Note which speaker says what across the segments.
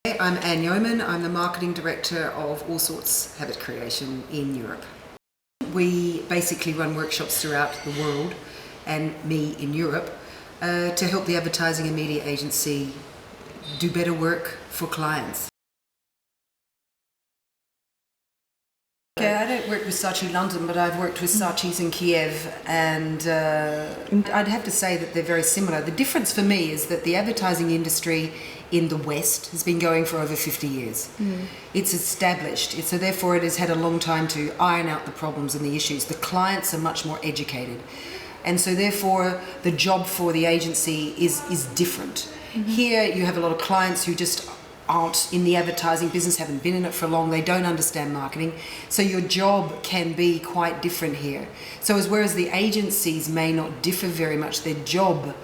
Speaker 1: I'm Anne Yeoman. I'm the Marketing Director of All Sorts Habit Creation in Europe. We basically run workshops throughout the world, and me in Europe, to help the advertising and media agency do better work for clients. Okay, I don't work with Saatchi London, but I've worked with Saatchis in Kiev, and I'd have to say that they're very similar. The difference for me is that the advertising industry in the West has been going for over 50 years. It's established, so therefore it has had a long time to iron out the problems and the issues. The clients are much more educated, and so therefore the job for the agency is different. Here you have a lot of clients who just aren't in the advertising business, haven't been in it for long, they don't understand marketing, so your job can be quite different here. So whereas the agencies may not differ very much, their job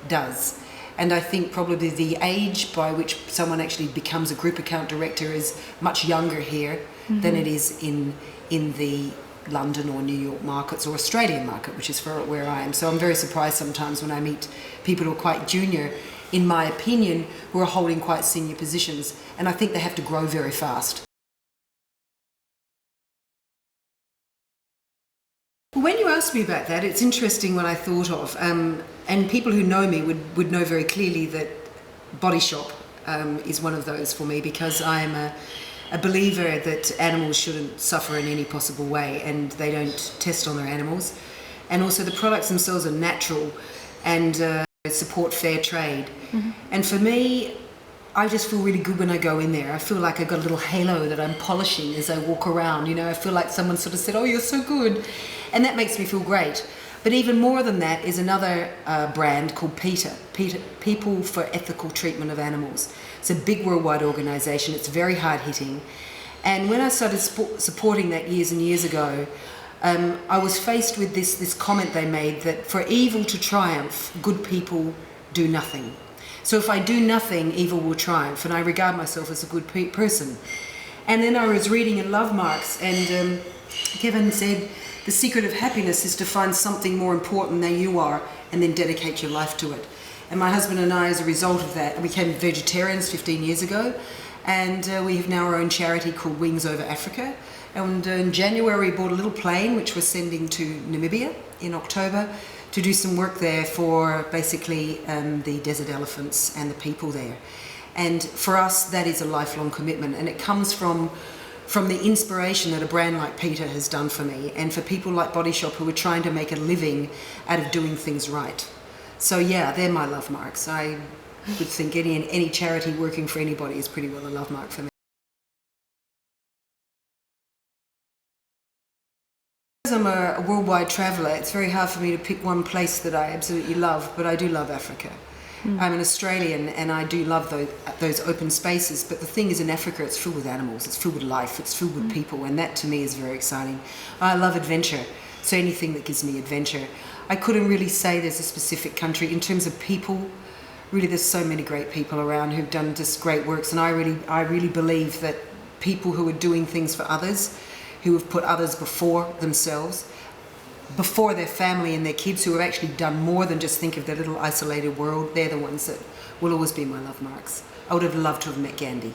Speaker 1: does. And I think probably the age by which someone actually becomes a group account director is much younger here than it is in the London or New York markets or Australian market, which is where I am. So I'm very surprised sometimes when I meet people who are quite junior, in my opinion, who are holding quite senior positions, and I think they have to grow very fast. When you asked me about that, it's interesting what I thought of, and people who know me would know very clearly that Body Shop is one of those for me, because I'm a believer that animals shouldn't suffer in any possible way, and they don't test on their animals, and also the products themselves are natural and support fair trade. And for me, I just feel really good when I go in there. I feel like I've got a little halo that I'm polishing as I walk around. You know, I feel like someone sort of said, "Oh, you're so good," and that makes me feel great. But even more than that is another brand called PETA, People for Ethical Treatment of Animals. It's a big worldwide organisation. It's very hard hitting, and when I started supporting that years and years ago, I was faced with this comment they made that for evil to triumph, good people do nothing. So if I do nothing, evil will triumph, and I regard myself as a good person. And then I was reading in Lovemarks, and Kevin said, the secret of happiness is to find something more important than you are and then dedicate your life to it. And my husband and I, as a result of that, became vegetarians 15 years ago, and we have now our own charity called Wings Over Africa. And in January we bought a little plane which we're sending to Namibia in October to do some work there for basically the desert elephants and the people there. And for us that is a lifelong commitment, and it comes from the inspiration that a brand like PETA has done for me, and for people like Body Shop who are trying to make a living out of doing things right. So yeah, they're my love marks. I would think any charity working for anybody is pretty well a love mark for me. Because I'm a worldwide traveller, it's very hard for me to pick one place that I absolutely love, but I do love Africa. I'm an Australian, and I do love those open spaces, but the thing is, in Africa it's filled with animals, it's filled with life, it's filled with people, and that to me is very exciting. I love adventure, so anything that gives me adventure. I couldn't really say there's a specific country. In terms of people, really there's so many great people around who've done just great works, and I really believe that people who are doing things for others, who have put others before themselves, before their family and their kids, who have actually done more than just think of their little isolated world, they're the ones that will always be my love marks. I would have loved to have met Gandhi.